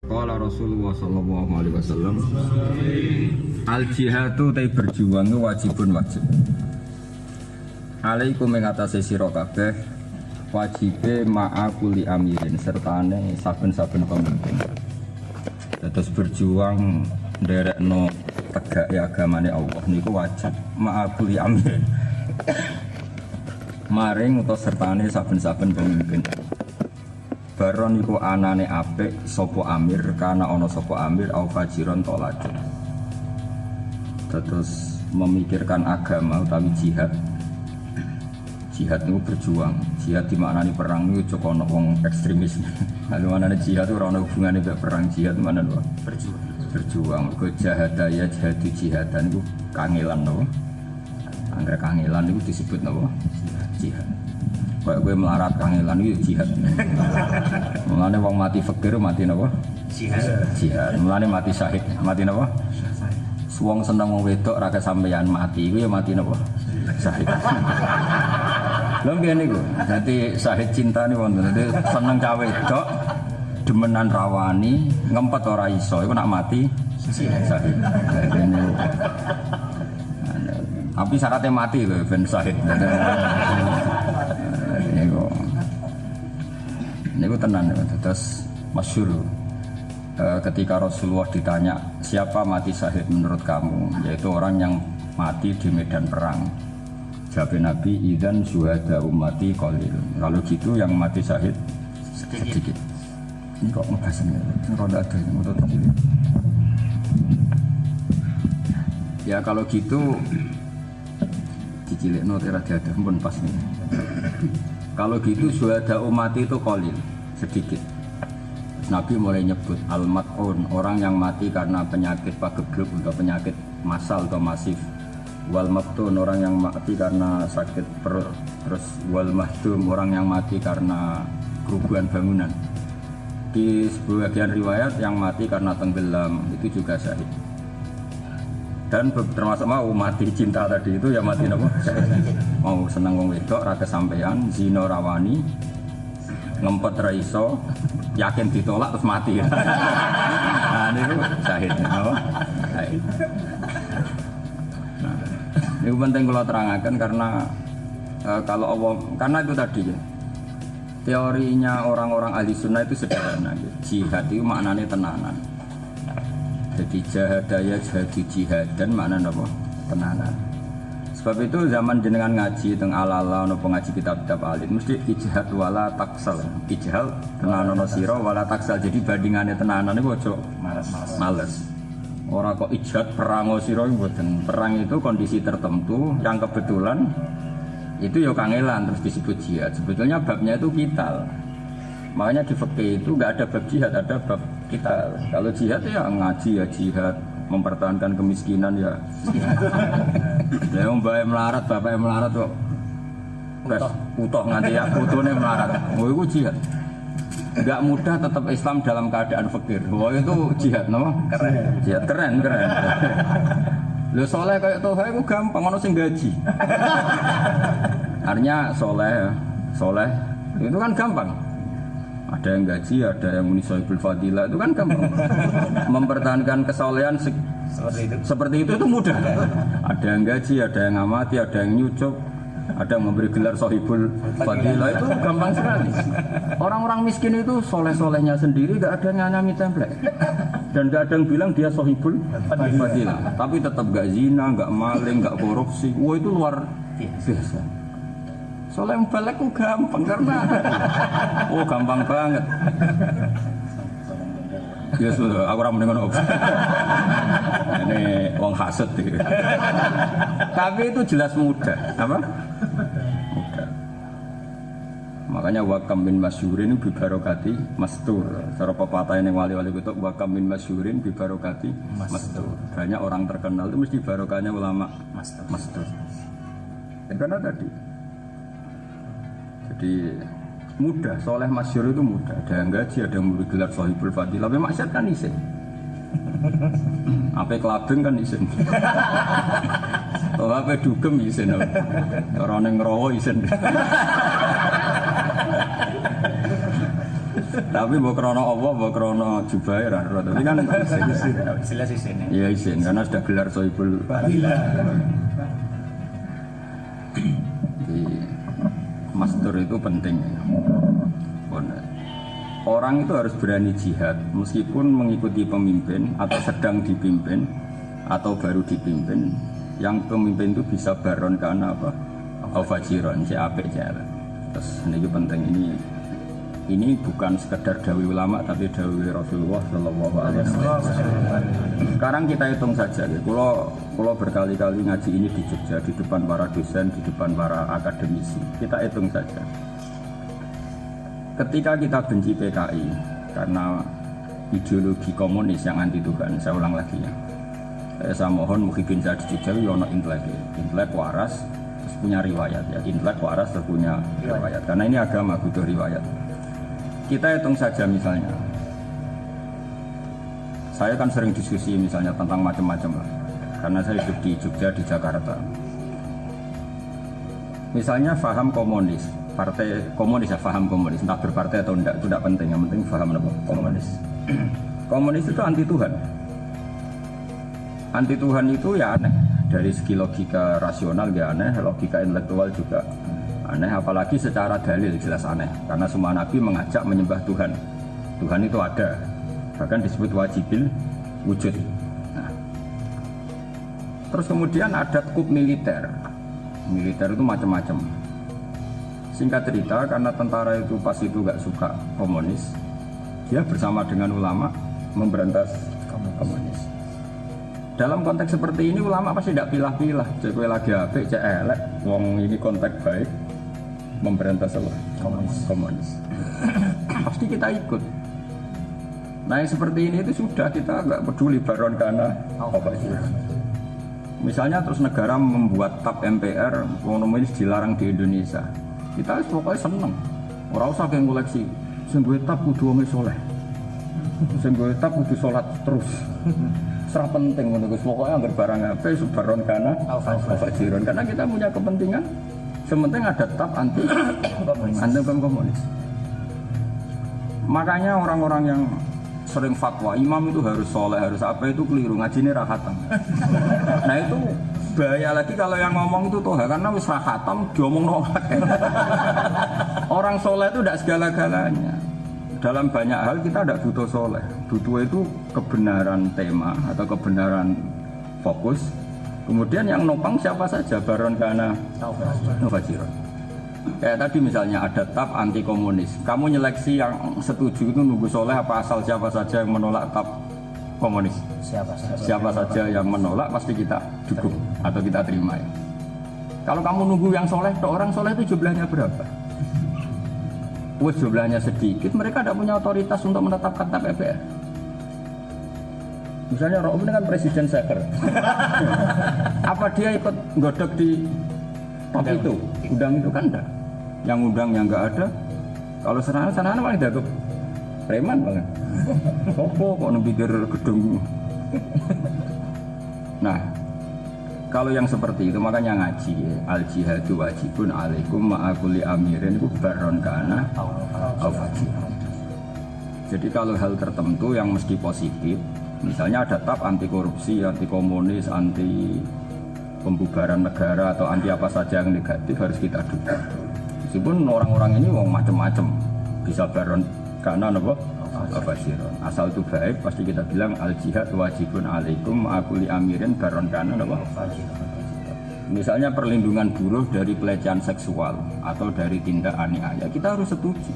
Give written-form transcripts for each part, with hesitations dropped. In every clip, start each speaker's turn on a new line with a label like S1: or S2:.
S1: Qala Rasulullah sallallahu alaihi wasallam al jihadu ta berjuang itu wajibun wajib. Alaikum ing atase sira kabeh wajibe ma'a kulli amirin sertane saben-saben pemimpin. Terus berjuang nderekno tegake agamane Allah niku wajib ma'a kulli amirin. Maring utawa sertane saben-saben pemimpin. Baron iku anane apik sapa amir kana ana sapa amir au fajiron tolajun. Terus memikirkan agama utawi jihad. Jihad itu berjuang. Jihad dimaknani perang itu cukup ana wong ekstremis. Lalu manane jihad itu ora ana hubungane mek perang. Jihad mana lho? Berjuang. Berjuang. Mergo jahadaya jihadu jihadan itu kangelan lho. Angger kangelan itu disebut napa? Jihad. Kayak gue melarat kangelan itu jihad. Mulane wong mati fakir mati napa? Jihad. Jihad. Mulane mati syahid. Mati napa? Wong seneng wong wedok ra kesampeyan mati iku ya mati napa? Syahid. Lha piye niku? Dadi syahid cinta niku wonten. Dadi seneng cawe wedok demenan rawani ngempet ora iso iku nak mati syahid. Tapi syaratnya mati lho ben syahid. Niku tenan terus masyhur ketika Rasulullah ditanya siapa mati syahid menurut kamu, yaitu orang yang mati di medan perang. Jawab Nabi idzan syuhada ummati qalil. Kalau gitu yang mati syahid sedikit. Ini kok ngebasen roda ada motor sedikit. Ya kalau gitu dicilekno tera diadah pun pas nih. Kalau gitu syuhada ummati itu qalil, sedikit. Nabi mulai nyebut al-mat'un, orang yang mati karena penyakit pagebluk atau penyakit massal atau masif. Wal maftun, orang yang mati karena sakit perut. Terus wal mahdum, orang yang mati karena kerubuhan bangunan. Di sebagian riwayat yang mati karena tenggelam itu juga syahid. Dan termasuk mau mati cinta tadi itu ya mati napa? Mau seneng wong wedok ra kesampean, zina rawani, ngempet ra iso, yakin ditolak terus mati. Nah niku syahid napa? Syahid. Nah, ini penting kalau terangkan karena kalau Allah, karena itu tadi ya. Teorinya orang-orang ahli sunnah itu sederhana. Jihad itu maknanya tenanan. Jadi jahadaya jihadu jihadan maknanya apa? Tenanan. Sebab itu zaman jenengan ngaji teng ala-ala nopo ngaji kitab-kitab alim mesti ijhad wala taksal. Ijhad tenanan sira wala taksal. Jadi bandingannya tenanan itu ojo males. Ora kok ijhad perang sira mboten. Perang itu kondisi tertentu yang kebetulan itu ya kangelan terus disebut jihad. Sebetulnya babnya itu kital. Makanya di fikih itu enggak ada bab jihad, ada bab kital. Kalau jihad ya ngaji ya jihad, mempertahankan kemiskinan ya. Lah mbake melarat, bapake melarat kok. Wes utuh nganti ya putune melarat. Oh iku jihad. Enggak mudah tetap Islam dalam keadaan fakir. Wah itu jihad napa? Keren. Jihad keren. Lho soleh kayak toha iku gampang ono sing gaji. Artinya soleh itu kan gampang. Ada yang gaji, ada yang menisoibul fadilah, itu kan gampang. Mempertahankan kesolehan seperti itu mudah. Ada yang gaji, ada yang ngamati, ada yang nyucuk, ada yang memberi gelar sohibul fadilah, itu gampang sekali. Orang-orang miskin itu soleh-solehnya sendiri, gak ada yang nyanyami template. Dan gak ada yang bilang dia sohibul fadilah. Tapi tetap gak zina, gak maling, gak korupsi. Wah itu luar biasa. Soalnya balik ku gampang karena gampang banget. Ya sudah, aku ramen dengan ini wong hasud gitu. Tapi itu jelas mudah, apa? Mudah. Makanya wakam bin masyhurin bi barokati mastur. Cara pepatah ini wali-wali kutuk wakam bin masyhurin bi barokati mastur. Banyak orang terkenal itu mesti barokahnya ulama mastur. Karena tadi jadi mudah, soleh masyhur itu mudah. Ada yang gaji, ada yang memberi gelar sohibul fadilah. Tapi maksiat kan isin. Apa kelabing kan isin. Oh apa dugem isin. Orang yang ngerowo isin. Tapi mbok krana Allah, mbok krana Jubair ora. Tapi kan
S2: jelas isin.
S1: iya isin karena sudah gelar Sohibul Fadilah. Di master itu penting. Orang itu harus berani jihad meskipun mengikuti pemimpin atau sedang dipimpin atau baru dipimpin. Yang pemimpin itu bisa baron karena apa? Al-Fajiron, CAP, CL. Terus ini penting ini bukan sekedar dawi ulama tapi dawi Rasulullah Shallallahu Alaihi Wasallam. Sekarang kita hitung saja, kalau berkali-kali ngaji ini di Jogja, di depan para dosen, di depan para akademisi, kita hitung saja. Ketika kita benci PKI karena ideologi komunis yang anti Tuhan, saya ulang lagi ya. Saya mohon Muhyiddin saya di Jogja, yono intelek waras, terus punya riwayat ya, intelek waras terus punya riwayat. Karena ini agama butuh riwayat. Kita hitung saja misalnya, saya kan sering diskusi misalnya tentang macam-macam lah, karena saya hidup di Jogja, di Jakarta. Misalnya paham komunis, partai komunis ya paham komunis, entah berpartai atau enggak, itu tidak penting, yang penting paham apa? Komunis. Komunis itu anti Tuhan. Anti Tuhan itu ya aneh, dari segi logika rasional ya aneh, logika intelektual juga aneh, apalagi secara dalil jelas aneh, karena semua nabi mengajak menyembah Tuhan. Tuhan itu ada, bahkan disebut wajibil wujud. Nah, terus kemudian ada kup militer. Militer itu macam-macam. Singkat cerita, karena tentara itu pas itu gak suka komunis, dia bersama dengan ulama memberantas komunis. Dalam konteks seperti ini ulama pasti tidak pilah-pilah, cek lagi apik, cek elek, wong ini konteks baik, memberantas apa? Komunis. Pasti kita ikut. Nah yang seperti ini itu sudah kita nggak peduli baron karena apa sih. Misalnya terus negara membuat TAP MPR, komunis dilarang di Indonesia. Kita pokoknya seneng. Orang usah kayak ngoleksi. Sing duwe TAP kudu wong soleh. Sing duwe TAP kudu sholat terus. Serah penting untuk pokoknya anggar barang apa itu baron karena al-fajiron. Karena kita punya kepentingan. Sementing ada TAP anti komunis. Makanya orang-orang yang sering fatwa imam itu harus soleh, harus apa itu keliru, ngajinya rahatam. Nah itu bahaya lagi kalau yang ngomong itu toha, karena wis rahatam diomong nolak. Orang soleh itu tidak segala-galanya. Dalam banyak hal kita tidak butuh soleh, butuh itu kebenaran tema atau kebenaran fokus. Kemudian yang nopang siapa saja, baron karena fajiron. Kayak tadi misalnya ada TAP anti komunis, kamu nyeleksi yang setuju itu nunggu soleh apa asal siapa saja yang menolak TAP komunis? Siapa saja yang menolak pasti kita dukung atau kita terima ya. Kalau kamu nunggu yang soleh, orang soleh itu jumlahnya berapa? Wes jumlahnya sedikit, mereka tidak punya otoritas untuk menetapkan TAP MPR. Misalnya Rob ini kan presiden seker. Apa dia ikut godok di TAP itu? Undang itu kan enggak. Yang undang yang enggak ada. Kalau sana paling dagep preman banget. Sopo kok nempikir gedung. Nah, kalau yang seperti itu makanya ngaji al jihadu wajibun alaikum ma'akuli amirin itu baron kana au fajir. Jadi kalau hal tertentu yang mesti positif, misalnya ada TAP anti korupsi, anti komunis, anti pembubaran negara atau anti apa saja yang negatif harus kita dukung. Meskipun orang-orang ini wong macam-macam, bisa baron karena apa? Al-Basirun. Asal itu baik pasti kita bilang al jihad wajibun alaikum ma'akuli amirin baron karena apa? Misalnya perlindungan buruh dari pelecehan seksual atau dari tindak aniaya, kita harus setuju.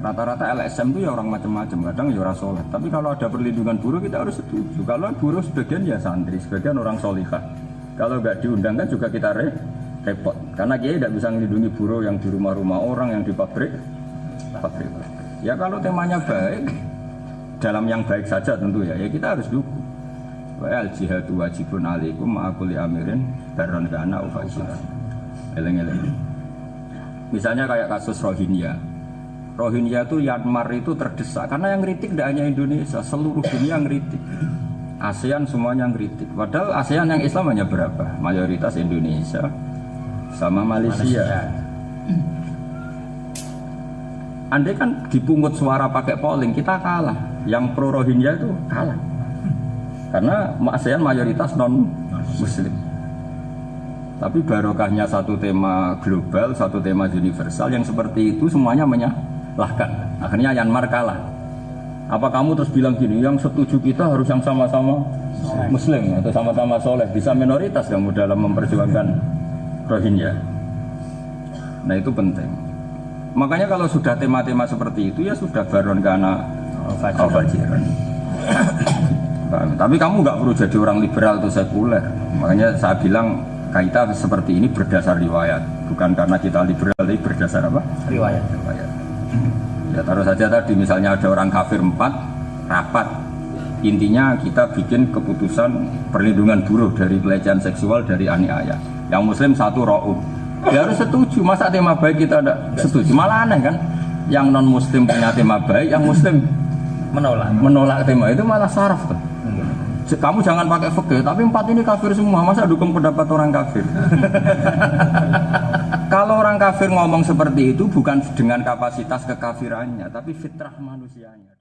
S1: Rata-rata LSM itu ya orang macam-macam, kadang ya orang soleh. Tapi kalau ada perlindungan buruh kita harus setuju. Kalau buruh sebagian ya santri, sebagian orang solihah. Kalau nggak diundangkan juga kita repot. Karena dia tidak bisa melindungi buruh yang di rumah-rumah orang, yang di pabrik. Ya kalau temanya baik, dalam yang baik saja tentu ya kita harus dukung. Al jihadu wajibun alaikum ma'akuli amirin baron kana ufajiran. Eleng-eleng. Misalnya kayak kasus Rohingya. Rohingya itu Myanmar itu terdesak karena yang kritik tidak hanya Indonesia, seluruh dunia yang kritik. ASEAN semuanya yang kritik. Padahal ASEAN yang Islam hanya berapa? Mayoritas Indonesia sama Malaysia. Andai kan dipungut suara pakai polling, kita kalah. Yang pro Rohingya itu kalah. Karena ASEAN mayoritas non-Muslim. Tapi barokahnya satu tema global, satu tema universal yang seperti itu semuanya menyalahkan. Akhirnya Myanmar kalah. Apa kamu terus bilang gini, yang setuju kita harus yang sama-sama Muslim atau sama-sama soleh, bisa minoritas kamu dalam memperjuangkan Rohingya. Nah itu penting. Makanya kalau sudah tema-tema seperti itu ya sudah baron kana al-fajiran. Tapi kamu nggak perlu jadi orang liberal atau sekuler. Makanya saya bilang kita seperti ini berdasar riwayat, bukan karena kita liberal, tapi berdasar apa?
S2: Riwayat.
S1: Ya taruh saja tadi misalnya ada orang kafir 4 rapat. Intinya kita bikin keputusan perlindungan buruh dari pelecehan seksual dari aniaya. Yang Muslim 1 ra'ub. Ya harus setuju. Masa tema baik kita tidak setuju? Malah aneh kan? Yang non Muslim punya tema baik, yang Muslim menolak tema itu malah saraf tuh. Kamu jangan pakai fikih, tapi 4 ini kafir semua. Masa dukung pendapat orang kafir? Kalau orang kafir ngomong seperti itu bukan dengan kapasitas kekafirannya, tapi fitrah manusianya.